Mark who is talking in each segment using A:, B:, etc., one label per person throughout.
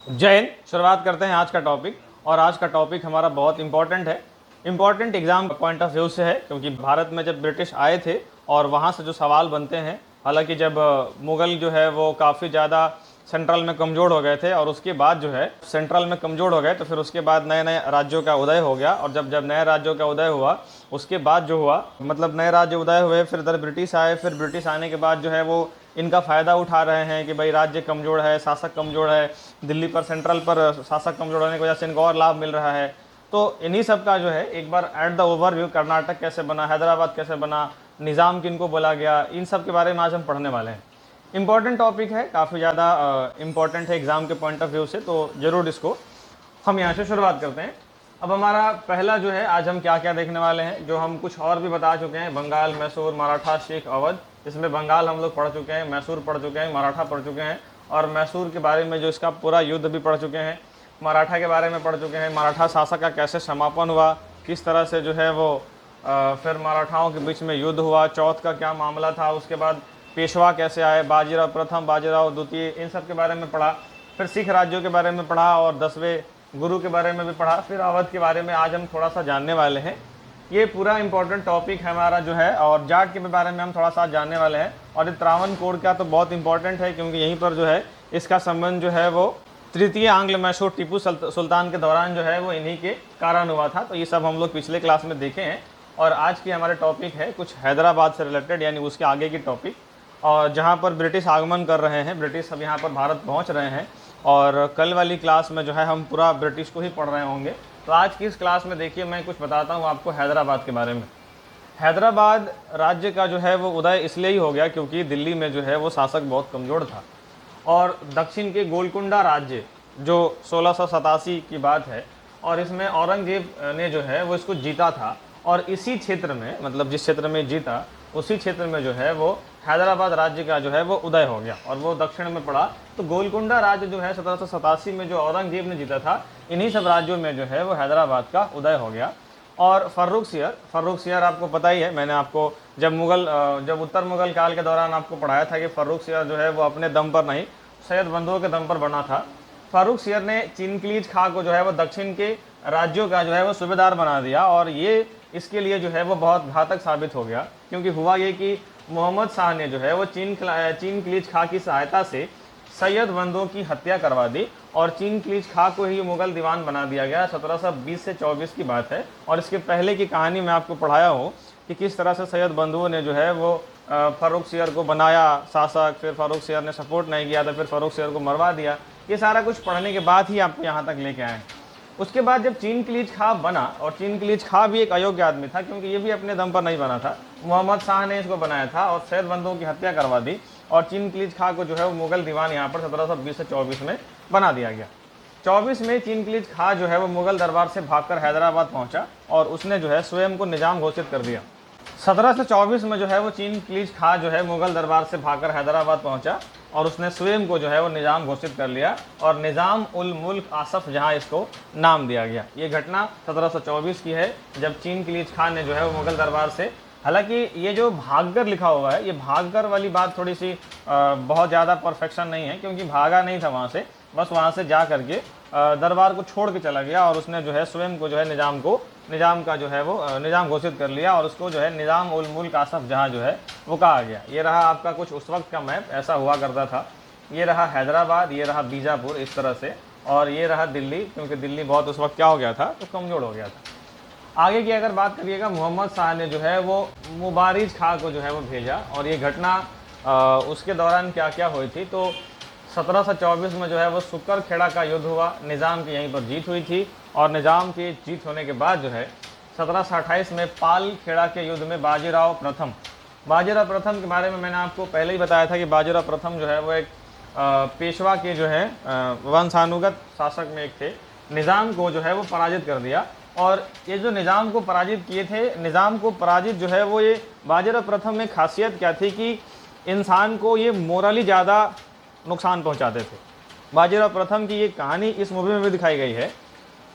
A: जय हिंद। शुरुआत करते हैं आज का टॉपिक। और आज का टॉपिक हमारा बहुत इंपॉर्टेंट है। Important exam point of view से है, क्योंकि भारत में जब ब्रिटिश आए थे और वहाँ से जो सवाल बनते हैं, हालांकि जब मुग़ल जो है वो काफ़ी ज़्यादा सेंट्रल में कमज़ोर हो गए थे और उसके बाद जो है सेंट्रल में कमज़ोर हो गए, तो फिर उसके बाद नए नए राज्यों का उदय हो गया। और जब जब नए राज्यों का उदय हुआ, उसके बाद जो हुआ, मतलब नए राज्य उदय हुए, फिर इधर ब्रिटिश आए। फिर ब्रिटिश आने के बाद जो है वो इनका फ़ायदा उठा रहे हैं कि भाई राज्य कमज़ोर है, शासक कमज़ोर है, दिल्ली पर सेंट्रल पर शासक कमज़ोर होने की वजह से इनको और लाभ मिल रहा है। तो इन्हीं सब का जो है एक बार एट द ओवरव्यू, कर्नाटक कैसे बना, हैदराबाद कैसे बना, निज़ाम किनको बोला गया, इन सब के बारे में आज हम पढ़ने वाले हैं। इंपॉर्टेंट टॉपिक है, काफ़ी ज़्यादा इंपॉर्टेंट है एग्ज़ाम के पॉइंट ऑफ व्यू से, तो ज़रूर इसको हम यहाँ से शुरुआत करते हैं। अब हमारा पहला जो है, आज हम क्या क्या देखने वाले हैं, जो हम कुछ और भी बता चुके हैं, बंगाल, मैसूर, मराठा, सिख, अवध। इसमें बंगाल हम लोग पढ़ चुके हैं, मैसूर पढ़ चुके हैं, मराठा पढ़ चुके हैं, और मैसूर के बारे में जो इसका पूरा युद्ध भी पढ़ चुके हैं। मराठा के बारे में पढ़ चुके हैं, मराठा शासक का कैसे समापन हुआ, किस तरह से जो है वो फिर मराठाओं के बीच में युद्ध हुआ, चौथ का क्या मामला था, उसके बाद पेशवा कैसे आए, बाजीराव प्रथम, बाजीराव द्वितीय, इन सब के बारे में पढ़ा। फिर सिख राज्यों के बारे में पढ़ा और 10वें गुरु के बारे में भी पढ़ा। फिर अवध के बारे में आज हम थोड़ा सा जानने वाले हैं। ये पूरा इंपॉर्टेंट टॉपिक है हमारा जो है। और जाट के बारे में हम थोड़ा सा जानने वाले हैं। और ये त्रावणकोर का तो बहुत इंपॉर्टेंट है, क्योंकि यहीं पर जो है इसका संबंध जो है वो तृतीय आंग्ल मैसूर टीपू सुल्तान के दौरान जो है वो इन्हीं के कारण हुआ था। तो ये सब हम लोग पिछले क्लास में देखे हैं। और आज की हमारे टॉपिक है कुछ हैदराबाद से रिलेटेड, यानी उसके आगे की टॉपिक, और जहाँ पर ब्रिटिश आगमन कर रहे हैं, ब्रिटिश अब यहाँ पर भारत पहुँच रहे हैं। और कल वाली क्लास में जो है हम पूरा ब्रिटिश को ही पढ़ रहे होंगे। तो आज की इस क्लास में देखिए मैं कुछ बताता हूँ आपको हैदराबाद के बारे में। हैदराबाद राज्य का जो है वो उदय इसलिए ही हो गया क्योंकि दिल्ली में जो है वो शासक बहुत कमज़ोर था। और दक्षिण के गोलकुंडा राज्य जो 1687 की बात है, और इसमें औरंगजेब ने जो है वो इसको जीता था। और इसी क्षेत्र में, मतलब जिस क्षेत्र में जीता, उसी क्षेत्र में जो है वो हैदराबाद राज्य का जो है वो उदय हो गया और वो दक्षिण में पड़ा। तो गोलकुंडा राज्य जो है 1787 में जो औरंगजेब ने जीता था, इन्हीं सब राज्यों में जो है वो हैदराबाद का उदय हो गया। और फर्रुखसियर आपको पता ही है, मैंने आपको जब उत्तर मुगल काल के दौरान आपको पढ़ाया था कि फर्रुखसियर जो है वो अपने दम पर नहीं, सैयद बंधुओं के दम पर बना था। फर्रुखसियर ने चिनक्लीज खां को जो है वो दक्षिण के राज्यों का जो है वो सूबेदार बना दिया। और ये इसके लिए जो है वो बहुत घातक साबित हो गया, क्योंकि हुआ ये कि मोहम्मद शाह ने जो है वो चिनक्लीज खां की सहायता से सैयद बंधुओं की हत्या करवा दी और चिनक्लीज खां को ही मुगल दीवान बना दिया गया। 1720 से 24 की बात है। और इसके पहले की कहानी मैं आपको पढ़ाया हूँ कि किस तरह से सैयद बंधुओं ने जो है वो फर्रुखसियर को बनाया शासक, फिर फर्रुखसियर ने सपोर्ट नहीं किया तो फिर फर्रुखसियर को मरवा दिया। ये सारा कुछ पढ़ने के बाद ही आपको यहाँ तक लेके आए। उसके बाद जब चिनक्लीज खां बना, और चिनक्लीज खां भी एक अयोग्य आदमी था, क्योंकि ये भी अपने दम पर नहीं बना था, मोहम्मद शाह ने इसको बनाया था और सैयद बंधुओं की हत्या करवा दी। और चिनक्लीज खां को जो है वो मुगल दीवान यहाँ पर 1720 से 24 में बना दिया गया। 24 में चिनक्लीज खां जो है वो मुगल दरबार से भागकर हैदराबाद पहुँचा और उसने जो है स्वयं को निजाम घोषित कर दिया। 1724 में जो है वो चिनक्लीज खां जो है मुगल दरबार से भागकर हैदराबाद पहुंचा और उसने स्वयं को जो है वो निज़ाम घोषित कर लिया और निज़ाम उल मुल्क आसफ जहां इसको नाम दिया गया। ये घटना 1724 की है, जब चिनक्लीज खां ने जो है वो मुगल दरबार से, हालांकि ये जो भागकर लिखा हुआ है, ये भागकर वाली बात थोड़ी सी बहुत ज़्यादा परफेक्शन नहीं है, क्योंकि भागा नहीं था वहाँ से, बस वहाँ से जा करके दरबार को छोड़ के चला गया और उसने जो है स्वयं को जो है निज़ाम का जो है वो निज़ाम घोषित कर लिया और उसको जो है निज़ाम उल मुल्क आसफ जहाँ जो है वो कहा गया। ये रहा आपका कुछ उस वक्त का मैप, ऐसा हुआ करता था। ये रहा हैदराबाद, ये रहा बीजापुर, इस तरह से, और ये रहा दिल्ली, क्योंकि दिल्ली बहुत उस वक्त क्या हो गया था, तो कमज़ोर हो गया था। आगे की अगर बात करिएगा, मोहम्मद शाह ने जो है वो मुबारिज खां को जो है वो भेजा। और ये घटना उसके दौरान क्या क्या हुई थी, तो 1724 में जो है वो सुकर खेड़ा का युद्ध हुआ, निज़ाम की यहीं पर जीत हुई थी। और निज़ाम की जीत होने के बाद जो है 1728 में पाल खेड़ा के युद्ध में बाजीराव प्रथम के बारे में मैंने आपको पहले ही बताया था कि बाजीराव प्रथम जो है वो एक पेशवा के जो है वंशानुगत शासक में एक थे। निज़ाम को जो है वो पराजित कर दिया। और ये जो निज़ाम को पराजित किए थे, निज़ाम को पराजित जो है वो ये बाजीराव प्रथम में खासियत क्या थी कि इंसान को ये मोरली ज़्यादा नुकसान पहुंचाते थे। बाजीराव प्रथम की ये कहानी इस मूवी में भी दिखाई गई है।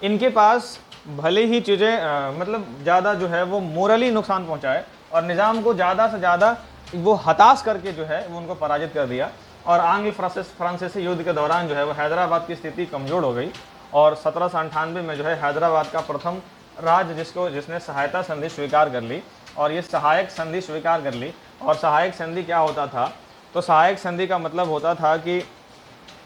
A: इनके पास भले ही चीज़ें मतलब ज़्यादा जो है वो मोरली नुकसान पहुंचाए और निज़ाम को ज़्यादा से ज़्यादा वो हताश करके जो है वो उनको पराजित कर दिया। और आंग्ल फ्रांसीसी युद्ध के दौरान जो है वो हैदराबाद की स्थिति कमज़ोर हो गई और 1798 में जो है हैदराबाद का प्रथम राज्य जिसने सहायता संधि स्वीकार कर ली और ये सहायक संधि स्वीकार कर ली। और सहायक संधि क्या होता था, तो सहायक संधि का मतलब होता था कि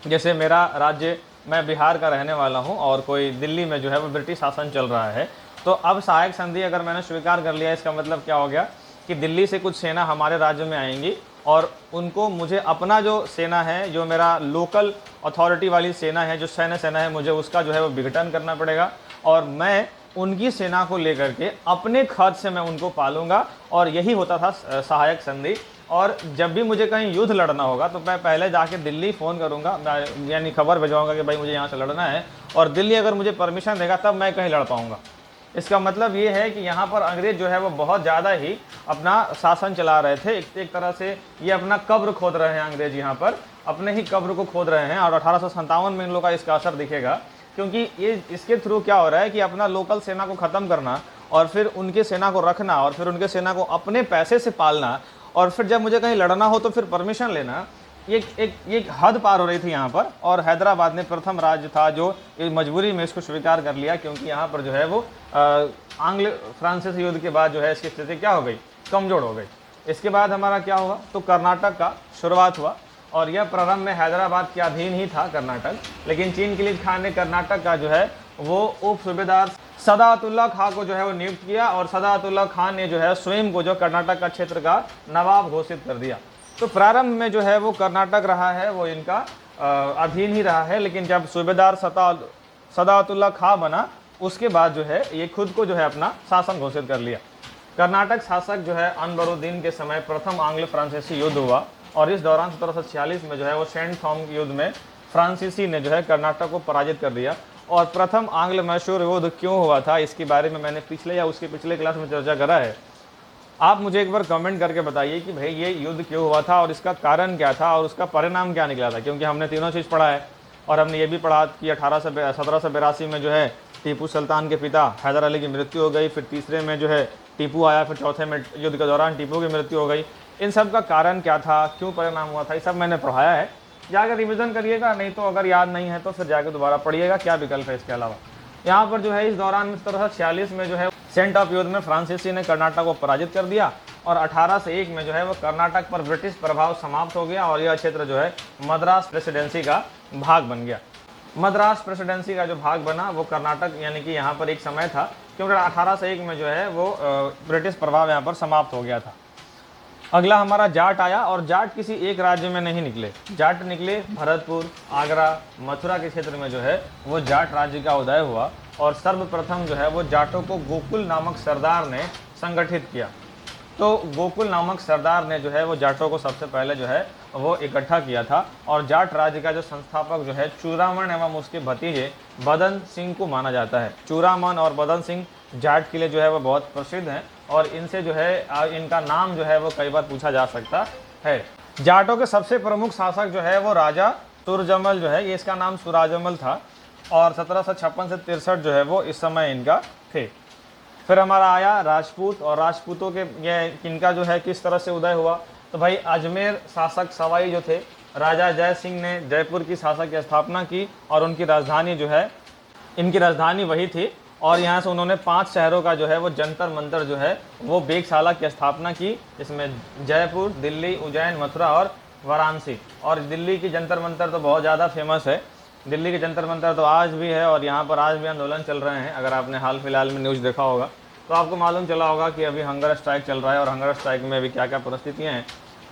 A: जैसे मेरा राज्य, मैं बिहार का रहने वाला हूँ और कोई दिल्ली में जो है वो ब्रिटिश शासन चल रहा है, तो अब सहायक संधि अगर मैंने स्वीकार कर लिया, इसका मतलब क्या हो गया कि दिल्ली से कुछ सेना हमारे राज्य में आएंगी और उनको मुझे अपना जो सेना है, जो मेरा लोकल अथॉरिटी वाली सेना है, जो सैन्य सेना है, मुझे उसका जो है वो विघटन करना पड़ेगा और मैं उनकी सेना को लेकर के अपने खर्च से मैं उनको पालूंगा। और यही होता था सहायक संधि। और जब भी मुझे कहीं युद्ध लड़ना होगा तो मैं पहले जाके दिल्ली फ़ोन करूंगा, यानी खबर भिजवाऊंगा कि भाई मुझे यहाँ से लड़ना है, और दिल्ली अगर मुझे परमिशन देगा तब मैं कहीं लड़ पाऊंगा। इसका मतलब ये है कि यहाँ पर अंग्रेज जो है वो बहुत ज़्यादा ही अपना शासन चला रहे थे। एक तरह से ये अपना कब्र खोद रहे हैं, अंग्रेज यहाँ पर अपने ही कब्र को खोद रहे हैं। और 1857 में इन लोगों का इसका असर दिखेगा, क्योंकि ये इसके थ्रू क्या हो रहा है कि अपना लोकल सेना को ख़त्म करना और फिर उनके सेना को रखना और फिर उनके सेना को अपने पैसे से पालना और फिर जब मुझे कहीं लड़ना हो तो फिर परमिशन लेना, एक हद पार हो रही थी यहाँ पर। और हैदराबाद ने प्रथम राज्य था जो मजबूरी में इसको स्वीकार कर लिया, क्योंकि यहाँ पर जो है वो आंग्ल फ्रांसीसी युद्ध के बाद जो है इसकी स्थिति क्या हो गई, कमज़ोर हो गई। इसके बाद हमारा क्या हुआ, तो कर्नाटक का शुरुआत हुआ और यह प्रारंभ में हैदराबाद के अधीन ही था कर्नाटक, लेकिन चीन किलीद खान ने कर्नाटक का जो है वो उप सूबेदार सदातुल्ला खां को जो है वो नियुक्त किया और सदातुल्ला खान ने जो है स्वयं को जो कर्नाटक का क्षेत्र का नवाब घोषित कर दिया। तो प्रारंभ में जो है वो कर्नाटक रहा है वो इनका अधीन ही रहा है, लेकिन जब सूबेदार सदातुल्ला खां बना उसके बाद जो है ये खुद को जो है अपना शासन घोषित कर लिया। कर्नाटक शासक जो है अनबरुद्दीन के समय प्रथम आंग्ल फ्रांसीसी युद्ध हुआ और इस दौरान 1746 में जो है वो सेंट थॉम युद्ध में फ्रांसीसी ने जो है कर्नाटक को पराजित कर दिया। और प्रथम आंग्ल मैसूर युद्ध क्यों हुआ था, इसके बारे में मैंने पिछले या उसके पिछले क्लास में चर्चा करा है। आप मुझे एक बार कमेंट करके बताइए कि भाई ये युद्ध क्यों हुआ था और इसका कारण क्या था और उसका परिणाम क्या निकला था, क्योंकि हमने तीनों चीज़ पढ़ा है। और हमने ये भी पढ़ा कि 1782 में जो है टीपू सुल्तान के पिता हैदर अली की मृत्यु हो गई, फिर तीसरे में जो है टीपू आया, फिर चौथे में युद्ध के दौरान टीपू की मृत्यु हो गई। इन सब का कारण क्या था, क्यों परिणाम हुआ था, ये सब मैंने पढ़ाया है। जाकर रिवीजन करिएगा, नहीं तो अगर याद नहीं है तो फिर जाकर दोबारा पढ़िएगा, क्या विकल्प है इसके अलावा। यहाँ पर जो है इस दौरान में 1746 में जो है सेंट ऑफ युद्ध में फ्रांसीसी ने कर्नाटक को पराजित कर दिया और 1801 में जो है वो कर्नाटक पर ब्रिटिश प्रभाव समाप्त हो गया और यह क्षेत्र जो है मद्रास प्रेसिडेंसी का भाग बन गया। मद्रास प्रेसिडेंसी का जो भाग बना वो कर्नाटक, यानी कि यहाँ पर एक समय था, क्योंकि 1801 में जो है वो ब्रिटिश प्रभाव यहाँ पर समाप्त हो गया था। अगला हमारा जाट आया और जाट किसी एक राज्य में नहीं निकले, जाट निकले भरतपुर, आगरा, मथुरा के क्षेत्र में जो है वो जाट राज्य का उदय हुआ और सर्वप्रथम जो है वो जाटों को गोकुल नामक सरदार ने संगठित किया। तो गोकुल नामक सरदार ने जो है वो जाटों को सबसे पहले जो है वो इकट्ठा किया था और जाट राज्य का जो संस्थापक जो है चूड़ामन एवं उसके भतीजे बदन सिंह को माना जाता है। चूड़ामन और बदन सिंह जाट के लिए जो है वो बहुत प्रसिद्ध हैं और इनसे जो है इनका नाम जो है वो कई बार पूछा जा सकता है। जाटों के सबसे प्रमुख शासक जो है वो राजा सुरजमल जो है, ये इसका नाम सुराजमल था और 1756 से 63 जो है वो इस समय इनका थे। फिर हमारा आया राजपूत और राजपूतों के ये इनका जो है किस तरह से उदय हुआ, तो भाई अजमेर शासक सवाई जो थे राजा जय सिंह ने जयपुर की शासक की स्थापना की और उनकी राजधानी जो है इनकी राजधानी वही थी और यहाँ से उन्होंने 5 शहरों का जो है वो जंतर मंतर जो है वो वेधशाला की स्थापना की, इसमें जयपुर, दिल्ली, उज्जैन, मथुरा और वाराणसी। और दिल्ली की जंतर मंतर तो बहुत ज़्यादा फेमस है, दिल्ली के जंतर मंतर तो आज भी है और यहाँ पर आज भी आंदोलन चल रहे हैं। अगर आपने हाल फिलहाल में न्यूज़ देखा होगा तो आपको मालूम चला होगा कि अभी हंगर स्ट्राइक चल रहा है और हंगर स्ट्राइक में अभी क्या क्या परिस्थितियाँ हैं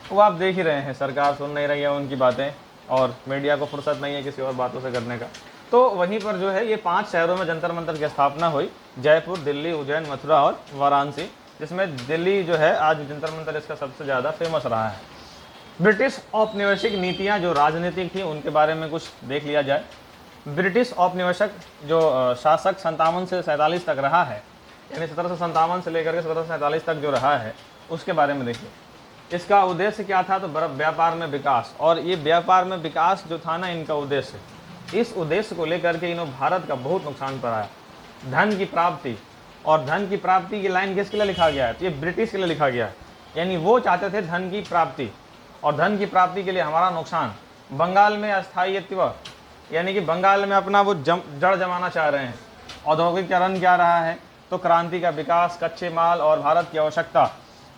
A: वो आप देख ही रहे हैं। सरकार सुन नहीं रही है उनकी बातें और मीडिया को फुर्सत नहीं है किसी और बातों से करने का। तो वहीं पर जो है ये 5 शहरों में जंतर मंतर की स्थापना हुई, जयपुर, दिल्ली, उज्जैन, मथुरा और वाराणसी, जिसमें दिल्ली जो है आज जंतर मंतर इसका सबसे ज़्यादा फेमस रहा है। ब्रिटिश औपनिवेशिक नीतियाँ जो राजनीतिक थी उनके बारे में कुछ देख लिया जाए। ब्रिटिश औपनिवेशिक जो शासक 57 से 47 तक रहा है, यानी 1757 से लेकर के 1747 तक जो रहा है उसके बारे में देखिए। इसका उद्देश्य क्या था, तो व्यापार में विकास, और ये व्यापार में विकास जो था ना इनका उद्देश्य, इस उद्देश्य को लेकर के इन्होंने भारत का बहुत नुकसान पड़ाया। धन की प्राप्ति, और धन की प्राप्ति की लाइन किसके लिए लिखा गया है, तो ये ब्रिटिश के लिए लिखा गया है, यानी वो चाहते थे धन की प्राप्ति और धन की प्राप्ति के लिए हमारा नुकसान। बंगाल में अस्थायित्व, यानी कि बंगाल में अपना वो जड़ जमाना चाह रहे हैं। औद्योगिकरण क्या रहा है, तो क्रांति का विकास, कच्चे माल और भारत की आवश्यकता,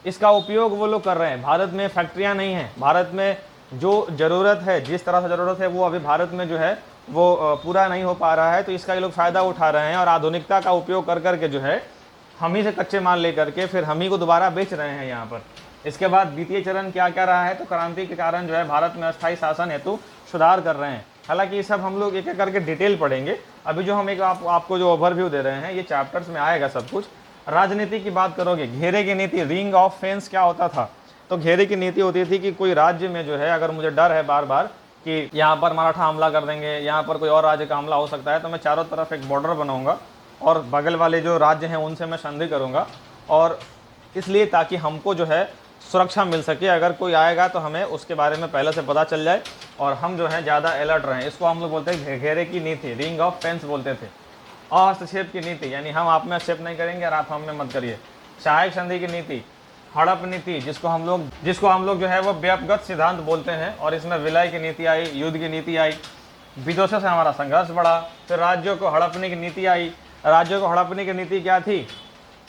A: इसका उपयोग वो लोग कर रहे हैं। भारत में फैक्ट्रियां नहीं हैं, भारत में जो ज़रूरत है, जिस तरह से ज़रूरत है वो अभी भारत में जो है वो पूरा नहीं हो पा रहा है, तो इसका ये लोग फ़ायदा उठा रहे हैं और आधुनिकता का उपयोग कर करके जो है हम ही से कच्चे माल लेकर के फिर हम ही को दोबारा बेच रहे हैं यहाँ पर। इसके बाद द्वितीय चरण क्या क्या रहा है, तो क्रांति के कारण जो है भारत में अस्थायी शासन हेतु सुधार कर रहे हैं। हालांकि ये सब हम लोग एक एक करके डिटेल पढ़ेंगे। अभी जो हम एक आपको जो ओवरव्यू दे रहे हैं ये चैप्टर्स में आएगा सब कुछ। राजनीति की बात करोगे, घेरे की नीति, रिंग ऑफ फेंस क्या होता था, तो घेरे की नीति होती थी कि कोई राज्य में जो है अगर मुझे डर है बार बार कि यहाँ पर मराठा हमला कर देंगे, यहाँ पर कोई और राज्य का हमला हो सकता है, तो मैं चारों तरफ एक बॉर्डर बनाऊंगा और बगल वाले जो राज्य हैं उनसे मैं संधि करूँगा, और इसलिए ताकि हमको जो है सुरक्षा मिल सके। अगर कोई आएगा तो हमें उसके बारे में पहले से पता चल जाए और हम जो है ज़्यादा अलर्ट रहें। इसको हम लोग बोलते हैं घेरे की नीति, रिंग ऑफ फेंस बोलते थे। हस्तक्षेप की नीति, यानी हम आप में हस्तक्षेप नहीं करेंगे और आप हम में मत करिए। सहायक संधि की नीति, हड़प नीति, जिसको हम लोग जो है वो व्यक्तिगत सिद्धांत बोलते हैं, और इसमें विलय की नीति आई, युद्ध की नीति आई, विदेशों से हमारा संघर्ष बढ़ा। फिर राज्यों को हड़पने की नीति आई। राज्यों को हड़पने की नीति क्या थी,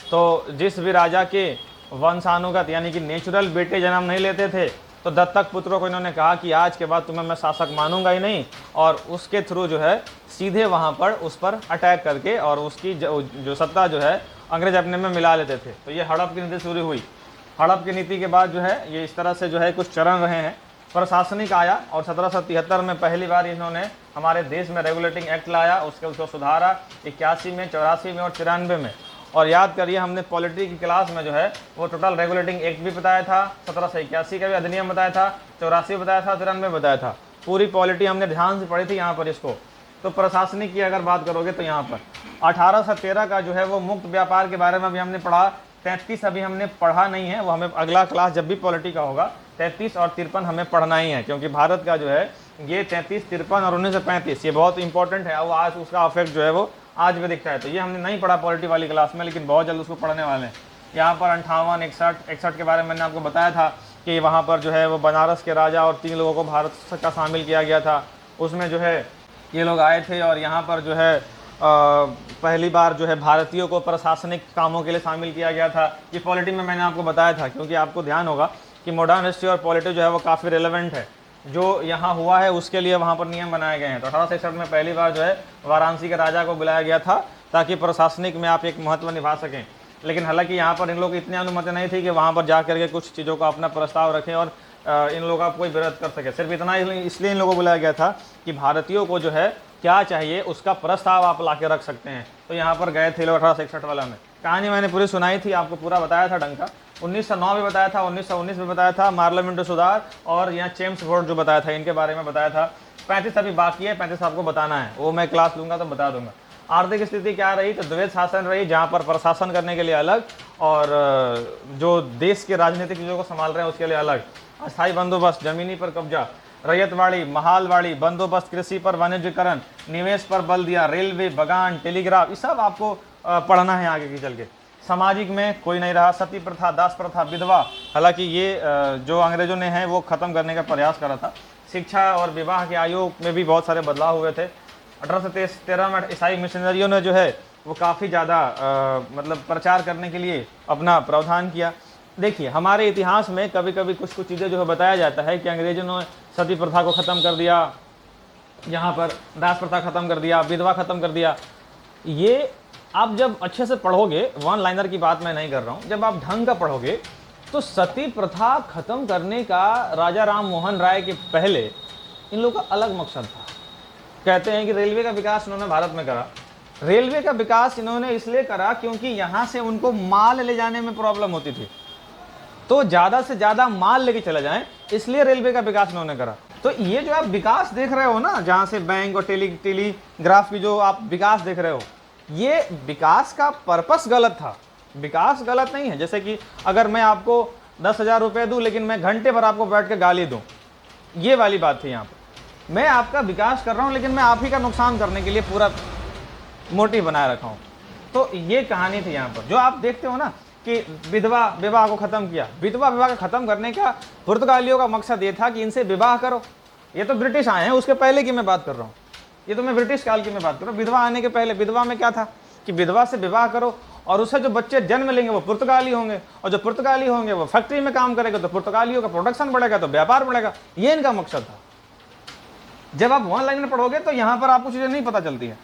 A: तो जिस भी राजा के वंशानुगत यानी कि नेचुरल बेटे जन्म नहीं लेते थे, तो दत्तक पुत्रों को इन्होंने कहा कि आज के बाद तुम्हें मैं शासक मानूंगा ही नहीं, और उसके थ्रू जो है सीधे वहाँ पर उस पर अटैक करके और उसकी जो सत्ता जो है अंग्रेज अपने में मिला लेते थे। तो ये हड़प की नीति शुरू हुई। हड़प की नीति के बाद जो है ये इस तरह से जो है कुछ चरण रहे हैं। प्रशासनिक आया और 1773 में पहली बार इन्होंने हमारे देश में रेगुलेटिंग एक्ट लाया, उसको सुधारा 81 में, 84 में और 93 में। और याद करिए हमने पॉलिटी की क्लास में जो है वो टोटल रेगुलेटिंग एक्ट भी बताया था, 1781 का भी अधिनियम बताया था, 84 बताया था, 93 बताया था। पूरी पॉलिटी हमने ध्यान से पढ़ी थी यहाँ पर इसको। तो प्रशासनिक की अगर बात करोगे तो यहाँ पर 1813 का जो है वो मुक्त व्यापार के बारे में भी हमने पढ़ा। 33 अभी हमने पढ़ा नहीं है, वो हमें अगला क्लास जब भी पॉलिटी का होगा 33 और 53 हमें पढ़ना ही है, क्योंकि भारत का जो है ये 33, 53 और 1935 ये बहुत इंपॉर्टेंट है। वो आज उसका इफेक्ट जो है वो आज भी दिखता है। तो ये हमने नहीं पढ़ा पॉलिटी वाली क्लास में, लेकिन बहुत जल्द उसको पढ़ने वाले हैं। यहाँ पर 58, 61 के बारे में मैंने आपको बताया था कि वहाँ पर जो है वो बनारस के राजा और 3 लोगों को भारत का शामिल किया गया था। उसमें जो है ये लोग आए थे और यहाँ पर जो है पहली बार जो है भारतीयों को प्रशासनिक कामों के लिए शामिल किया गया था। ये पॉलिटी में मैंने आपको बताया था, क्योंकि आपको ध्यान होगा कि मॉडर्न हिस्ट्री और पॉलिटी जो है वो काफ़ी रिलेवेंट है। जो यहाँ हुआ है उसके लिए वहाँ पर नियम बनाए गए हैं। तो 1861 में पहली बार जो है वाराणसी के राजा को बुलाया गया था ताकि प्रशासनिक में आप एक महत्व निभा सकें। लेकिन हालांकि यहाँ पर इन लोग इतनी अनुमति नहीं थी कि वहाँ पर जा करके कुछ चीज़ों का अपना प्रस्ताव रखें और इन लोगों का कोई विरोध कर सके। सिर्फ इतना इसलिए इन लोगों को बुलाया गया था कि भारतीयों को जो है क्या चाहिए उसका प्रस्ताव आप ला के रख सकते हैं। तो यहाँ पर गए थे लोग 1861 वाला में। कहानी मैंने पूरी सुनाई थी, आपको पूरा बताया था ढंग का। 1909 भी बताया था, 1919 में बताया था, पार्लियामेंट सुधार, और यहाँ चेम्स बोर्ड जो बताया था इनके बारे में बताया था। 35 अभी बाकी है, 35 आपको बताना है, वो मैं क्लास लूँगा तो बता दूंगा। आर्थिक स्थिति क्या रही, तो द्वैध शासन रही, जहाँ पर प्रशासन करने के लिए अलग और जो देश के राजनीतिक चीज़ों को संभाल रहे हैं उसके लिए अलग। अस्थायी बंदोबस्त, जमीनी पर कब्जा, रैयतवाड़ी, महालवाड़ी बंदोबस्त, कृषि पर वाणिज्यकरण, निवेश पर बल दिया, रेलवे, बगान, टेलीग्राफ, ये सब आपको पढ़ना है आगे की चल के। सामाजिक में कोई नहीं रहा, सती प्रथा, दास प्रथा, विधवा, हालांकि ये जो अंग्रेजों ने है वो ख़त्म करने का प्रयास करा था। शिक्षा और विवाह के आयोग में भी बहुत सारे बदलाव हुए थे। 1813 में ईसाई मिशनरियों ने जो है वो काफ़ी ज़्यादा मतलब प्रचार करने के लिए अपना प्रावधान किया। देखिए हमारे इतिहास में कभी कभी कुछ कुछ चीज़ें जो है बताया जाता है कि अंग्रेजों ने सती प्रथा को ख़त्म कर दिया, यहाँ पर दास प्रथा ख़त्म कर दिया, विधवा ख़त्म कर दिया। ये आप जब अच्छे से पढ़ोगे, वन लाइनर की बात मैं नहीं कर रहा हूँ, जब आप ढंग का पढ़ोगे तो सती प्रथा ख़त्म करने का राजा राम मोहन राय के पहले इन लोगों का अलग मकसद था। कहते हैं कि रेलवे का विकास इन्होंने भारत में करा। रेलवे का विकास इन्होंने इसलिए करा क्योंकि यहाँ से उनको माल ले जाने में प्रॉब्लम होती थी, तो ज़्यादा से ज़्यादा माल लेके चले जाएं, इसलिए रेलवे का विकास इन्होंने करा। तो ये जो आप विकास देख रहे हो ना, जहाँ से बैंक और टेलीग्राफ की जो आप विकास देख रहे हो, ये विकास का पर्पस गलत था। विकास गलत नहीं है। जैसे कि अगर मैं आपको 10,000 रुपये दूँ लेकिन मैं घंटे भर आपको बैठ के गाली दूँ, ये वाली बात थी यहाँ पर। मैं आपका विकास कर रहा हूँ लेकिन मैं आप ही का नुकसान करने के लिए पूरा मोटिव बनाए रखा हूँ। तो ये कहानी थी यहाँ पर। जो आप देखते हो ना कि विधवा विवाह को खत्म किया। विधवा विवाह को खत्म करने का पुर्तगालियों का मकसद ये था कि इनसे विवाह करो। ये तो ब्रिटिश आए हैं, उसके पहले की मैं बात कर रहा हूँ, ये तो मैं ब्रिटिश काल की मैं बात कर रहा हूँ। विधवा आने के पहले विधवा में क्या था कि विधवा से विवाह करो और उससे जो बच्चे जन्म लेंगे वो पुर्तगाली होंगे, और जो पुर्तगाली होंगे वो फैक्ट्री में काम करेगा तो पुर्तगालियों का प्रोडक्शन बढ़ेगा, तो व्यापार बढ़ेगा। ये इनका मकसद था। जब आप ऑनलाइन में पढ़ोगे तो यहाँ पर आपको चीज़ें नहीं पता चलती है।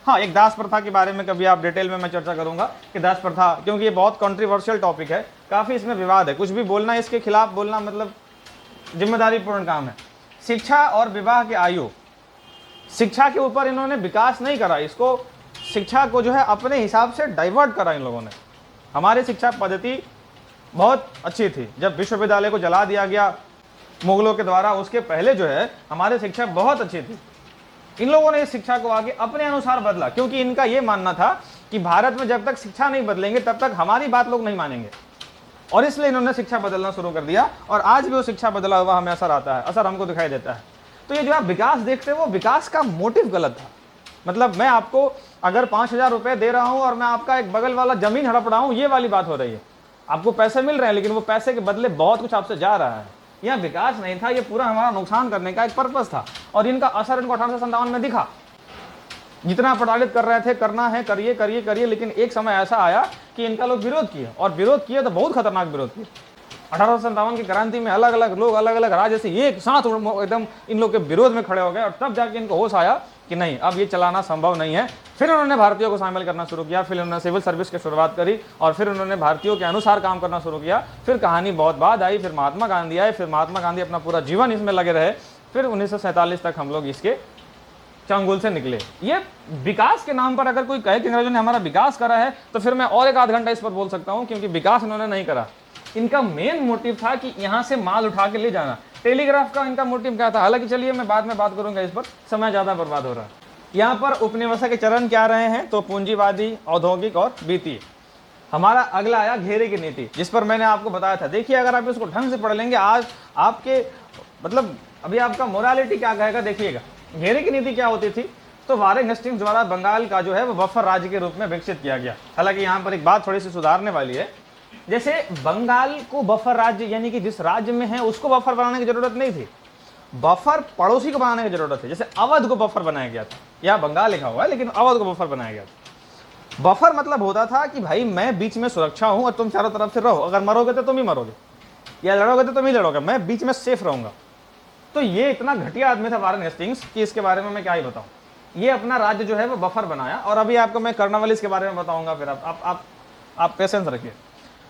A: हाँ, एक दास प्रथा के बारे में कभी आप डिटेल में मैं चर्चा करूंगा कि दास प्रथा, क्योंकि ये बहुत कंट्रोवर्शियल टॉपिक है, काफ़ी इसमें विवाद है। कुछ भी बोलना, इसके खिलाफ बोलना मतलब जिम्मेदारीपूर्ण काम है। शिक्षा और विवाह के आयु, शिक्षा के ऊपर इन्होंने विकास नहीं करा, इसको शिक्षा को जो है अपने हिसाब से डाइवर्ट करा इन लोगों ने। हमारी शिक्षा पद्धति बहुत अच्छी थी। जब विश्वविद्यालय को जला दिया गया मुगलों के द्वारा, उसके पहले जो है हमारी शिक्षा बहुत अच्छी थी। इन लोगों ने इस शिक्षा को आगे अपने अनुसार बदला, क्योंकि इनका ये मानना था कि भारत में जब तक शिक्षा नहीं बदलेंगे तब तक हमारी बात लोग नहीं मानेंगे, और इसलिए इन्होंने शिक्षा बदलना शुरू कर दिया। और आज भी वो शिक्षा बदला हुआ हमें असर आता है, असर हमको दिखाई देता है। तो ये जो आप विकास देखते हो, वो विकास का मोटिव गलत था। मतलब मैं आपको अगर 5,000 रुपये दे रहा हूँ और मैं आपका एक बगल वाला जमीन हड़प रहा हूँ, ये वाली बात हो रही है। आपको पैसे मिल रहे हैं, लेकिन वो पैसे के बदले बहुत कुछ आपसे जा रहा है। यह विकास नहीं था, ये पूरा हमारा नुकसान करने का एक पर्पस था, और इनका असर इनको 1857 में दिखा। जितना प्रताड़ित कर रहे थे, करना है करिए करिए करिए, लेकिन एक समय ऐसा आया कि इनका लोग विरोध किए, और विरोध किए तो बहुत खतरनाक विरोध किए। 1857 की क्रांति में अलग अलग लोग, अलग अलग राज्य से एक साथ एकदम इन लोग के विरोध में खड़े हो गए, और तब जाके इनको होश आया कि नहीं, अब ये चलाना संभव नहीं है। फिर उन्होंने भारतीयों को शामिल करना शुरू किया, फिर उन्होंने सिविल सर्विस की शुरुआत करी, और फिर उन्होंने भारतीयों के अनुसार काम करना शुरू किया। फिर कहानी बहुत बाद आई, फिर महात्मा गांधी आए, फिर महात्मा गांधी अपना पूरा जीवन इसमें लगे रहे। फिर 1947 तक हम लोग इसके चंगुल से निकले। ये विकास के नाम पर अगर कोई कहे कि अंग्रेजों ने हमारा विकास करा है, तो फिर मैं और एक आध घंटा इस पर बोल सकता हूँ, क्योंकि विकास इन्होंने नहीं करा। इनका मेन मोटिव था कि यहाँ से माल उठा के ले जाना। टेलीग्राफ का इनका मोटिव क्या था, हालांकि चलिए मैं बाद में बात करूंगा इस पर, समय ज़्यादा बर्बाद हो रहा है। यहाँ पर उपनिवेश के चरण क्या रहे हैं, तो पूंजीवादी, औद्योगिक और वित्तीय। हमारा अगला आया घेरे की नीति, जिस पर मैंने आपको बताया था। देखिए, अगर आप इसको ढंग से पढ़ लेंगे, आज आपके मतलब अभी आपका मोरालिटी क्या कहेगा, देखिएगा। घेरे की नीति क्या होती थी, तो वारेन हेस्टिंग्स द्वारा बंगाल का जो है वो बफर राज्य के रूप में विकसित किया गया। हालांकि यहाँ पर एक बात थोड़ी सी सुधारने वाली है, जैसे बंगाल को बफर राज्य, यानी कि जिस राज्य में है उसको बफर बनाने की जरूरत नहीं थी, बफर पड़ोसी को बनाने की जरूरत है। जैसे अवध को बफर बनाया गया था, या बंगाल लिखा हुआ है लेकिन अवध को बफर बनाया गया था। बफर मतलब होता था कि भाई मैं बीच में सुरक्षा हूं और तुम चारों तरफ से रहो, अगर मरोगे तो तुम ही मरोगे, या लड़ोगे तो तुम ही लड़ोगे, मैं बीच में सेफ रहूंगा। तो ये इतना घटिया आदमी था वारेन हेस्टिंग्स कि इसके बारे में मैं क्या ही बताऊं। ये अपना राज्य जो है वो बफर बनाया, और अभी आपको मैं कर्नवालिस के बारे में बताऊंगा। फिर आप पेशेंस रखिए।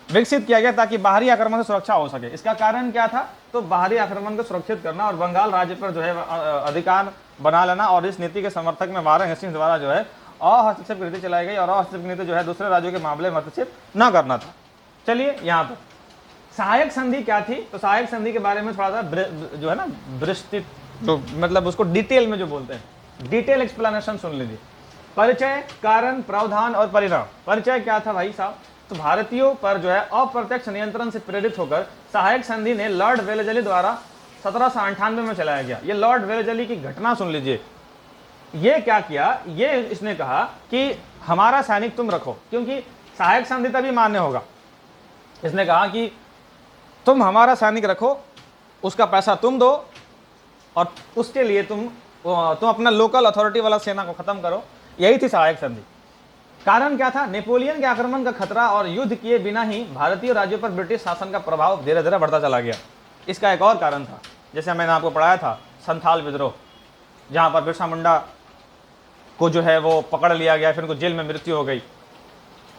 A: विकसित किया गया ताकि बाहरी आक्रमण से सुरक्षा हो सके। इसका कारण क्या था, तो बाहरी आक्रमण को सुरक्षित करना और बंगाल राज्य पर जो है अधिकार बना लेना। और इस नीति के समर्थक में वारेन हेस्टिंग्स द्वारा जो है अहस्तक्षेप की नीति चलाई गई, और अहस्तक्षेप की नीति जो है दूसरे राज्यों के मामले में हस्तक्षेप न करना था। चलिए यहाँ पर सहायक संधि क्या थी, तो सहायक संधि के बारे में थोड़ा सा जो है ना विस्तृत, जो मतलब उसको डिटेल में जो बोलते हैं, डिटेल एक्सप्लेनेशन सुन लीजिए। परिचय, कारण, प्रावधान और परिणाम। परिचय क्या था भाई साहब, तो भारतीयों पर जो है अप्रत्यक्ष नियंत्रण से प्रेरित होकर सहायक संधि ने लॉर्ड वेलेस्ली द्वारा 1798 में चलाया गया। ये लॉर्ड वेलेस्ली की घटना सुन लीजिए। ये क्या किया, ये इसने कहा कि हमारा सैनिक तुम रखो, क्योंकि सहायक संधि तभी मान्य होगा। इसने कहा कि तुम हमारा सैनिक रखो, उसका पैसा तुम दो, और उसके लिए तुम अपना लोकल अथॉरिटी वाला सेना को खत्म करो। यही थी सहायक संधि। कारण क्या था, नेपोलियन के आक्रमण का खतरा और युद्ध किए बिना ही भारतीय राज्यों पर ब्रिटिश शासन का प्रभाव धीरे धीरे बढ़ता चला गया। इसका एक और कारण था, जैसे मैंने आपको पढ़ाया था, संथाल विद्रोह, जहां पर बिरसा मुंडा को जो है वो पकड़ लिया गया, फिर उनको जेल में मृत्यु हो गई।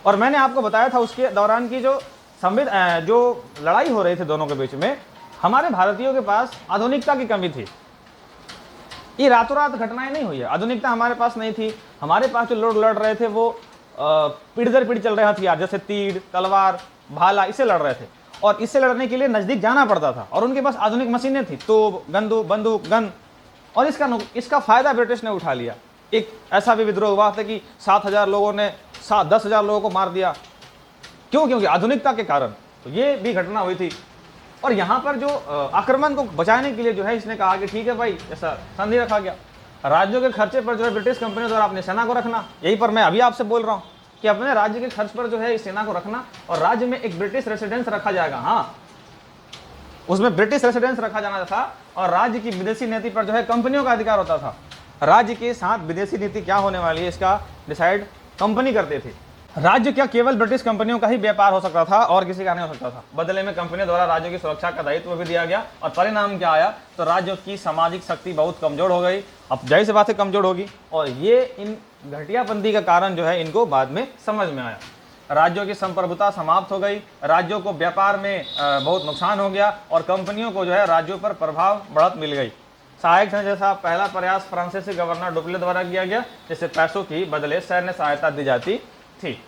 A: और मैंने आपको बताया था उसके दौरान की जो लड़ाई हो रही थी दोनों के बीच में, हमारे भारतीयों के पास आधुनिकता की कमी थी। ये रातों रात घटनाएं नहीं हुई है, आधुनिकता हमारे पास नहीं थी। हमारे पास जो लोग लड़ रहे थे वो पीढ़ी दर पीढ़ी चल रहे हथियार, जैसे तीर, तलवार, भाला, इससे लड़ रहे थे, और इससे लड़ने के लिए नजदीक जाना पड़ता था। और उनके पास आधुनिक मशीनें थी, तोप, बंदूक, गन, और इसका फायदा ब्रिटिश ने उठा लिया। एक ऐसा भी विद्रोह हुआ था कि 7,000 लोगों ने 10,000 लोगों को मार दिया। क्यों? क्योंकि आधुनिकता के कारण। तो ये भी घटना हुई थी। और यहाँ पर जो आक्रमण को बचाने के लिए जो है इसने कहा कि ठीक है भाई, ऐसा संधि रखा गया, राज्यों के खर्चे पर जो है ब्रिटिश कंपनी द्वारा अपनी सेना को रखना। यही पर मैं अभी आपसे बोल रहा हूँ। कि अपने राज्य के खर्च पर जो है इस सेना को रखना, और राज्य में एक ब्रिटिश रेसिडेंस रखा जाएगा। हाँ, उसमें ब्रिटिश रेसिडेंस रखा जाना था, और राज्य की विदेशी नीति पर जो है कंपनियों का अधिकार होता था। राज्य के साथ विदेशी नीति क्या होने वाली है इसका डिसाइड कंपनी करते थे। राज्य क्या केवल ब्रिटिश कंपनियों का ही व्यापार हो सकता था और किसी का नहीं हो सकता था। बदले में कंपनियों द्वारा राज्यों की सुरक्षा का दायित्व भी दिया गया, और परिणाम क्या आया, तो राज्यों की सामाजिक शक्ति बहुत कमजोर हो गई। अब जाहिर सी बात है कमजोर होगी, और ये इन घटियापंथी का कारण जो है इनको बाद में समझ में आया। राज्यों की संप्रभुता समाप्त हो गई, राज्यों को व्यापार में बहुत नुकसान हो गया, और कंपनियों को जो है राज्यों पर प्रभाव बढ़त मिल गई। सहायक संघ जैसा पहला प्रयास फ्रांसीसी गवर्नर डुप्ले द्वारा किया गया, जिससे पैसों की बदले सैन्य सहायता दी जाती थी।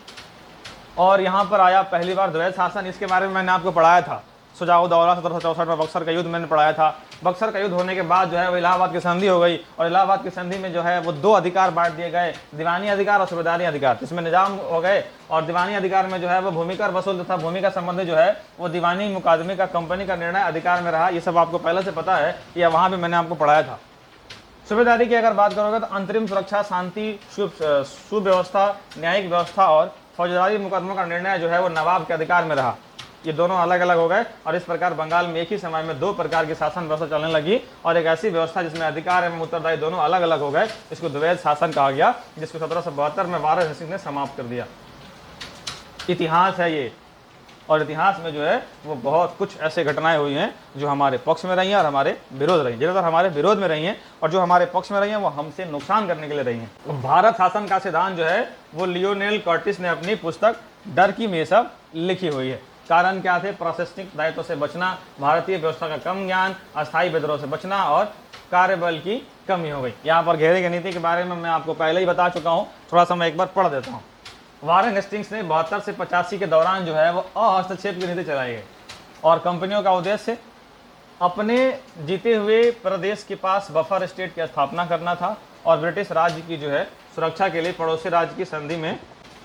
A: और यहाँ पर आया पहली बार द्वैध शासन। इसके बारे में मैंने आपको पढ़ाया था, सुजाऊ दौरा 1764 में बक्सर का युद्ध मैंने पढ़ाया था। बक्सर का युद्ध होने के बाद जो है वो इलाहाबाद की संधि हो गई, और इलाहाबाद की संधि में जो है वो दो अधिकार बांट दिए गए, दीवानी अधिकार और सूबेदारी अधिकार। इसमें निजाम हो गए, और दीवानी अधिकार में जो है वो भूमि कर वसूल तथा भूमि का संबंध जो है वो दीवानी मुकादमे का कंपनी का निर्णय अधिकार में रहा। ये सब आपको पहले से पता है, या वहाँ भी मैंने आपको पढ़ाया था। सूबेदारी की अगर बात करोगे तो अंतरिम सुरक्षा, शांति, सुव्यवस्था, न्यायिक व्यवस्था और फौजदारी मुकदमों का निर्णय जो है वो नवाब के अधिकार में रहा। ये दोनों अलग अलग हो गए, और इस प्रकार बंगाल में एक ही समय में दो प्रकार की शासन व्यवस्था चलने लगी, और एक ऐसी व्यवस्था जिसमें अधिकार एवं उत्तरदायी दोनों अलग अलग हो गए, इसको द्वैध शासन कहा गया, जिसको 1772 में वारन हेस्टिंग्स ने समाप्त कर दिया। इतिहास है ये, और इतिहास में जो है वो बहुत कुछ ऐसे घटनाएं हुई हैं जो हमारे पक्ष में रही हैं और हमारे विरोध रही हैं। ज़्यादातर हमारे विरोध में रही हैं, और जो हमारे पक्ष में रही हैं वो हमसे नुकसान करने के लिए रही हैं। भारत शासन का सिद्धांत जो है वो लियोनेल कर्टिस ने अपनी पुस्तक डर की में सब लिखी हुई है। कारण क्या थे, प्रशासनिक दायित्व से बचना, भारतीय व्यवस्था का कम ज्ञान, अस्थायी विद्रोह से बचना, और कार्यबल की कमी हो गई। यहाँ पर घेरे की नीति के बारे में मैं आपको पहले ही बता चुका हूँ, थोड़ा सा मैं एक बार पढ़ देता हूँ। वारन हेस्टिंग्स ने 72 से 85 के दौरान जो है वो अहस्तक्षेप की नीति चलाई गई, और कंपनियों का उद्देश्य अपने जीते हुए प्रदेश के पास बफर स्टेट की स्थापना करना था, और ब्रिटिश राज्य की जो है सुरक्षा के लिए पड़ोसी राज्य की संधि में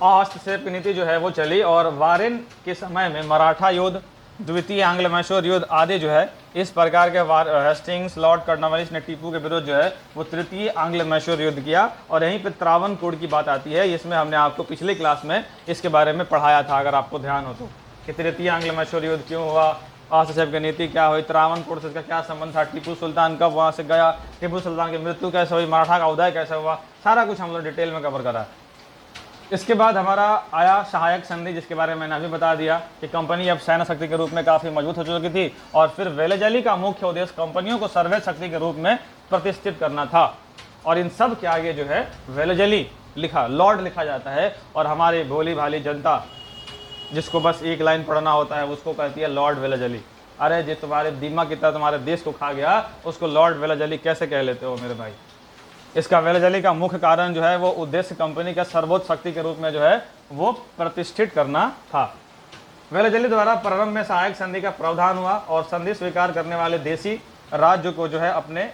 A: अहस्तक्षेप की नीति जो है वो चली। और वारेन के समय में मराठा युद्ध, द्वितीय आंग्ल मैसूर युद्ध आदि जो है इस प्रकार के हेस्टिंग्स, लॉर्ड कर्नवालिस ने टीपू के विरुद्ध जो है वो तृतीय आंग्ल मैसूर युद्ध किया। और यहीं पे त्रावणकोर की बात आती है, इसमें हमने आपको पिछली क्लास में इसके बारे में पढ़ाया था, अगर आपको ध्यान हो तो, कि तृतीय आंग्ल मैसूर युद्ध क्यों हुआ, हस्तक्षेप की नीति क्या हुई, त्रावणकोर से इसका क्या संबंध था, टीपू सुल्तान कब वहाँ से गया, टीपू सुल्तान की मृत्यु कैसे हुई, मराठा का उदय कैसे हुआ, सारा कुछ हम लोग डिटेल में कवर करा। इसके बाद हमारा आया सहायक संधि, जिसके बारे में मैंने अभी बता दिया कि कंपनी अब सैन्य शक्ति के रूप में काफ़ी मजबूत हो चुकी थी। और फिर वेलेजली का मुख्य उद्देश्य कंपनियों को सर्वैध शक्ति के रूप में प्रतिष्ठित करना था। और इन सब के आगे जो है वेलेजली लिखा, लॉर्ड लिखा जाता है, और हमारी भोली भाली जनता जिसको बस एक लाइन पढ़ना होता है उसको कहती है लॉर्ड वेलेजली। अरे जो तुम्हारे दिमाग की तरह तुम्हारे देश को खा गया उसको लॉर्ड वेलेजली कैसे कह लेते हो मेरे भाई। इसका वेलेजली का मुख्य कारण जो है वो उद्देश्य कंपनी का सर्वोच्च शक्ति के रूप में जो है वो प्रतिष्ठित करना था। वेलेजली द्वारा प्रारंभ में सहायक संधि का प्रावधान हुआ, और संधि स्वीकार करने वाले देशी राज्य को जो है अपने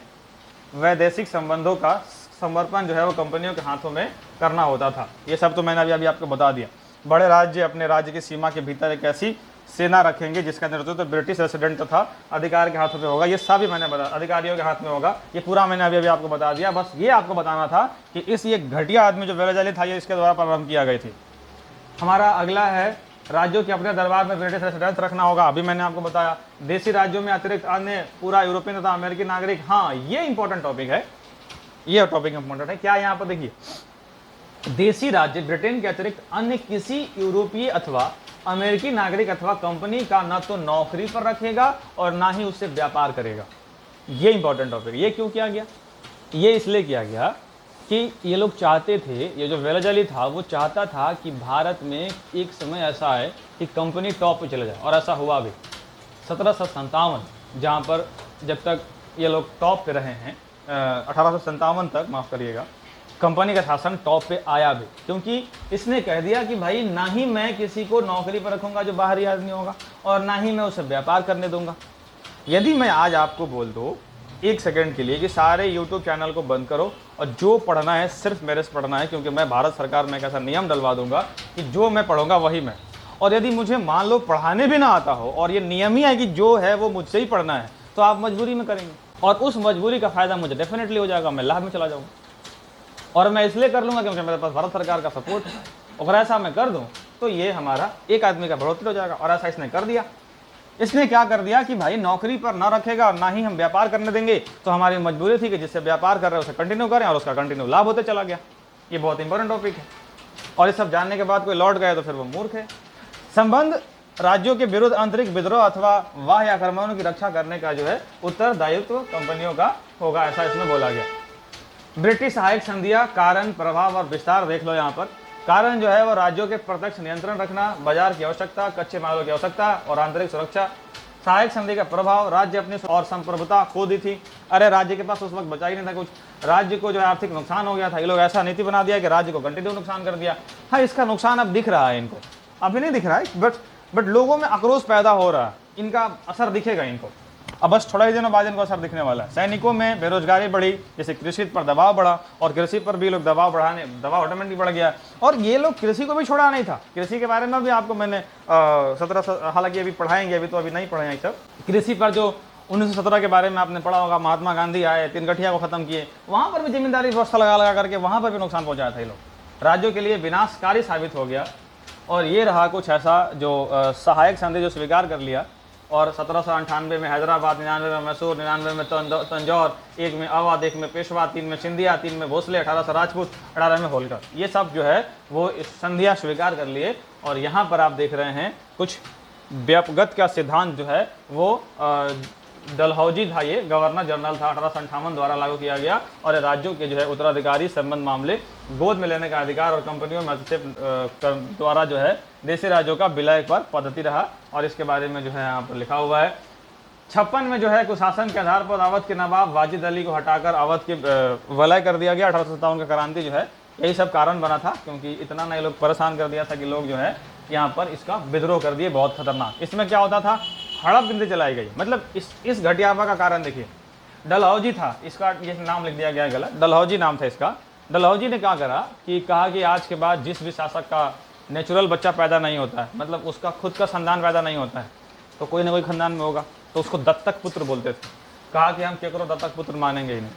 A: वैदेशिक संबंधों का समर्पण जो है वो कंपनियों के हाथों में करना होता था। ये सब तो मैंने अभी आपको बता दिया। बड़े राज्य अपने राज्य की सीमा के भीतर एक ऐसी सेना रखेंगे जिसका नेतृत्व तो ब्रिटिश रेसिडेंट तथा अधिकार के हाथों में होगा। ये सभी मैंने बता, अधिकारियों के हाथ में होगा। ये पूरा मैंने अभी आपको बता दिया। बस ये आपको बताना था कि इस ये घटिया आदमी जो वेलेजली था ये इसके द्वारा प्रारंभ किया गई थी। हमारा अगला है राज्यों के अपने दरबार में ब्रिटिश रेसिडेंस रखना होगा। अभी मैंने आपको बताया देशी राज्यों में अतिरिक्त अन्य पूरा यूरोपियन तथा अमेरिकी नागरिक। हाँ, ये इंपॉर्टेंट टॉपिक है, ये टॉपिक इंपॉर्टेंट है। क्या यहाँ पर देखिए, देशी राज्य ब्रिटेन के अतिरिक्त अन्य किसी यूरोपीय अथवा अमेरिकी नागरिक अथवा कंपनी का न तो नौकरी पर रखेगा और ना ही उससे व्यापार करेगा। ये इंपॉर्टेंट टॉपिक। ये क्यों किया गया? ये इसलिए किया गया कि ये लोग चाहते थे, ये जो वेलेजली था वो चाहता था कि भारत में एक समय ऐसा है कि कंपनी टॉप पे चले जाए, और ऐसा हुआ भी। 1757 जहाँ पर जब तक ये लोग टॉप पे रहे हैं, 1857 तक, माफ़ करिएगा, कंपनी का शासन टॉप पे आया भी, क्योंकि इसने कह दिया कि भाई ना ही मैं किसी को नौकरी पर रखूंगा जो बाहरी आदमी होगा, और ना ही मैं उसे व्यापार करने दूंगा। यदि मैं आज आपको बोल दूँ एक सेकंड के लिए कि सारे यूट्यूब चैनल को बंद करो और जो पढ़ना है सिर्फ मेरे से पढ़ना है, क्योंकि मैं भारत सरकार में एक ऐसा नियम डलवा दूंगा कि जो मैं पढ़ूंगा वही मैं, और यदि मुझे मान लो पढ़ाने भी ना आता हो और ये नियम ही है कि जो है वो मुझसे ही पढ़ना है, तो आप मजबूरी में करेंगे, और उस मजबूरी का फ़ायदा मुझे डेफिनेटली हो जाएगा। मैं लाभ में चला जाऊँगा, और मैं इसलिए कर लूँगा क्योंकि मेरे पास भारत सरकार का सपोर्ट है। अगर ऐसा मैं कर दूं तो ये हमारा एक आदमी का बढ़ोतरी हो जाएगा। और ऐसा इसने कर दिया। इसने क्या कर दिया कि भाई नौकरी पर ना रखेगा और ना ही हम व्यापार करने देंगे, तो हमारी मजबूरी थी कि जिससे व्यापार कर रहे हैं उसे कंटिन्यू करें और उसका कंटिन्यू लाभ होते चला गया। ये बहुत इंपॉर्टेंट टॉपिक है। और ये सब जानने के बाद कोई लौट गए तो फिर वो मूर्ख है। संबंध राज्यों के विरुद्ध आंतरिक विद्रोह अथवा बाह्य आक्रमणों की रक्षा करने का जो है उत्तरदायित्व कंपनियों का होगा, ऐसा इसमें बोला गया। ब्रिटिश सहायक संधियां कारण, प्रभाव और विस्तार देख लो यहाँ पर। कारण जो है वो राज्यों के प्रत्यक्ष नियंत्रण रखना, बाजार की आवश्यकता, कच्चे मालों की आवश्यकता और आंतरिक सुरक्षा। सहायक संधि का प्रभाव, राज्य अपनी और संप्रभुता खो दी थी। अरे राज्य के पास उस वक्त बचा ही नहीं था कुछ, राज्य को जो है आर्थिक नुकसान हो गया था। ये लोग ऐसा नीति बना दिया कि राज्य को कंटिन्यू नुकसान कर दिया। हाँ, इसका नुकसान अब दिख रहा है इनको, अभी नहीं दिख रहा है, बट लोगों में आक्रोश पैदा हो रहा है, इनका असर दिखेगा इनको। अब बस थोड़ा ही दिनों बाद इनको असर दिखने वाला है। सैनिकों में बेरोजगारी बढ़ी, जैसे कृषि पर दबाव बढ़ा और कृषि पर भी लोग दबाव ऑटोमेटिक बढ़ गया। और ये लोग कृषि को भी छोड़ा नहीं था। कृषि के बारे में भी आपको मैंने 17 हालांकि अभी पढ़ाएंगे, अभी तो अभी नहीं पढ़े हैं सब। कृषि पर जो 1917 के बारे में आपने पढ़ा होगा, महात्मा गांधी आए, तीन गठिया को खत्म किए, वहाँ पर भी जिम्मेदारी व्यवस्था लगा करके वहाँ पर भी नुकसान पहुँचाया था ये लोग। राज्यों के लिए विनाशकारी साबित हो गया। और ये रहा कुछ ऐसा जो सहायक संधि जो स्वीकार कर लिया। और 1798 में हैदराबाद, 99 में मैसूर, 99 में तंजौर, 1 में अवध, 1 में पेशवा, 3 में सिंधिया, 3 में भोसले, 18 से राजपूत, 18 में होलकर। ये सब जो है वो संधियाँ स्वीकार कर लिए। और यहाँ पर आप देख रहे हैं कुछ व्यापगत का सिद्धांत जो है वो डलहौजी था, ये गवर्नर जनरल था, 1858 द्वारा लागू किया गया। और राज्यों के जो है उत्तराधिकारी संबंध मामले, गोद में लेने का अधिकार और कंपनियों में हस्तक्षेप द्वारा जो है देशी राज्यों का विलय पर पद्धति रहा। और इसके बारे में जो है यहाँ पर लिखा हुआ है। 56 में जो है कुशासन के आधार पर अवध के नवाब वाजिद अली को हटाकर अवध के विलय कर दिया गया। 1857 का क्रांति जो है यही सब कारण बना था, क्योंकि इतना नए लोग परेशान कर दिया था कि लोग जो है यहाँ पर इसका विद्रोह कर दिए, बहुत खतरनाक। इसमें क्या होता था, हड़प गिनती चलाई गई। मतलब इस घटियापा का कारण देखिए, डलहौजी था, इसका ये नाम लिख दिया गया गलत, डलहौजी नाम था इसका। डलहौजी ने क्या करा कि कहा कि आज के बाद जिस भी शासक का नेचुरल बच्चा पैदा नहीं होता है, मतलब उसका खुद का संतान पैदा नहीं होता है, तो कोई ना कोई खानदान में होगा, तो उसको दत्तक पुत्र बोलते थे। कहा कि हम केकरो दत्तक पुत्र मानेंगे ही नहीं,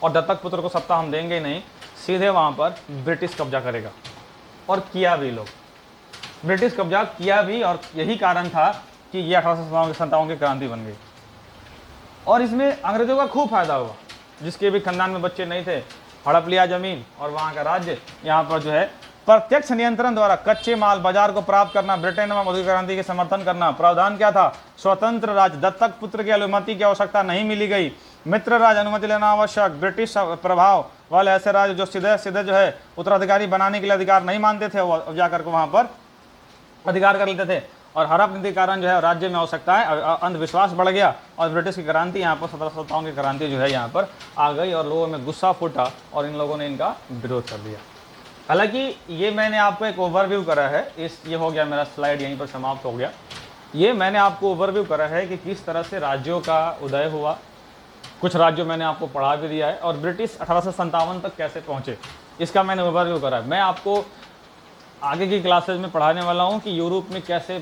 A: और दत्तक पुत्र को सत्ता हम देंगे ही नहीं, सीधे वहाँ पर ब्रिटिश कब्जा करेगा। और किया भी, लोग ब्रिटिश कब्जा किया भी। और यही कारण था कि ये 1857 की क्रांति बन गई। और इसमें अंग्रेजों का खूब फायदा हुआ। जिसके भी खानदान में बच्चे नहीं थे, हड़प लिया जमीन और वहाँ का राज्य। यहाँ पर जो है प्रत्यक्ष नियंत्रण द्वारा कच्चे माल बाजार को प्राप्त करना, ब्रिटेन में मौद्रिक क्रांति के समर्थन करना। प्रावधान क्या था, स्वतंत्र राज्य, दत्तक पुत्र की अनुमति की आवश्यकता नहीं मिली गई, मित्र राज्य अनुमति लेना आवश्यक, ब्रिटिश प्रभाव वाले ऐसे राज्य जो सीधे सीधे जो है उत्तराधिकारी बनाने के लिए अधिकार नहीं मानते थे, वो जाकर के वहाँ पर अधिकार कर लेते थे। और हड़प नीति के कारण जो है राज्य में आवश्यकता है, अंधविश्वास बढ़ गया। और ब्रिटिश की क्रांति यहाँ पर 1757 की क्रांति जो है यहाँ पर आ गई और लोगों में गुस्सा फूटा और इन लोगों ने इनका विरोध कर दिया। हालांकि ये मैंने आपको एक ओवरव्यू करा है, ये हो गया मेरा स्लाइड यहीं पर समाप्त हो गया। ये मैंने आपको ओवरव्यू करा है कि किस तरह से राज्यों का उदय हुआ। कुछ राज्यों मैंने आपको पढ़ा भी दिया है, और ब्रिटिश 1857 तक कैसे पहुँचे इसका मैंने ओवरव्यू करा है। मैं आपको आगे की क्लासेज में पढ़ाने वाला हूँ कि यूरोप में कैसे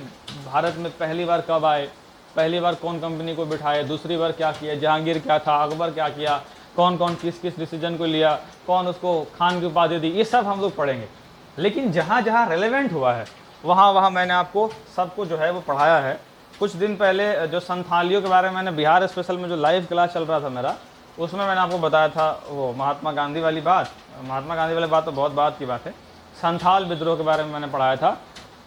A: भारत में पहली बार कब आए, पहली बार कौन कंपनी को बिठाए, दूसरी बार क्या किया, जहांगीर क्या था, अकबर क्या किया, कौन कौन किस किस डिसीजन को लिया, कौन उसको खान की उपाधि दी, ये सब हम लोग पढ़ेंगे। लेकिन जहाँ जहाँ रेलेवेंट हुआ है वहाँ मैंने आपको सबको जो है वो पढ़ाया है। कुछ दिन पहले जो संथालियों के बारे में मैंने बिहार स्पेशल में जो लाइव क्लास चल रहा था मेरा, उसमें मैंने आपको बताया था वो महात्मा गांधी वाली बात। महात्मा गांधी वाली बात तो बहुत बात की बात है। संथाल विद्रोह के बारे में मैंने पढ़ाया था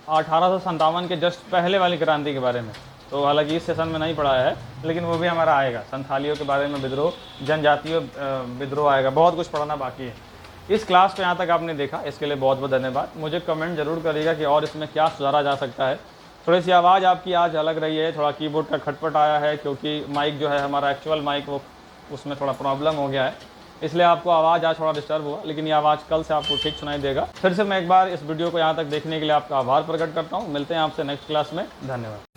A: 1857 के जस्ट पहले वाली क्रांति के बारे में। तो हालांकि इस सेशन में नहीं पढ़ाया है, लेकिन वो भी हमारा आएगा। संथालियों के बारे में विद्रोह, जनजातीय विद्रोह आएगा। बहुत कुछ पढ़ना बाकी है। इस क्लास पे यहाँ तक आपने देखा, इसके लिए बहुत बहुत धन्यवाद। मुझे कमेंट जरूर करिएगा कि और इसमें क्या सुधारा जा सकता है। थोड़ी सी आवाज़ आपकी आज अलग रही है, थोड़ा कीबोर्ड का खटपट आया है, क्योंकि माइक जो है हमारा एक्चुअल माइक वो उसमें थोड़ा प्रॉब्लम हो गया है, इसलिए आपको आवाज़ आज थोड़ा डिस्टर्ब हुआ। लेकिन ये आवाज़ कल से आपको ठीक सुनाई देगा। फिर से मैं एक बार इस वीडियो को यहाँ तक देखने के लिए आपका आभार प्रकट करता हूँ। मिलते हैं आपसे नेक्स्ट क्लास में। धन्यवाद।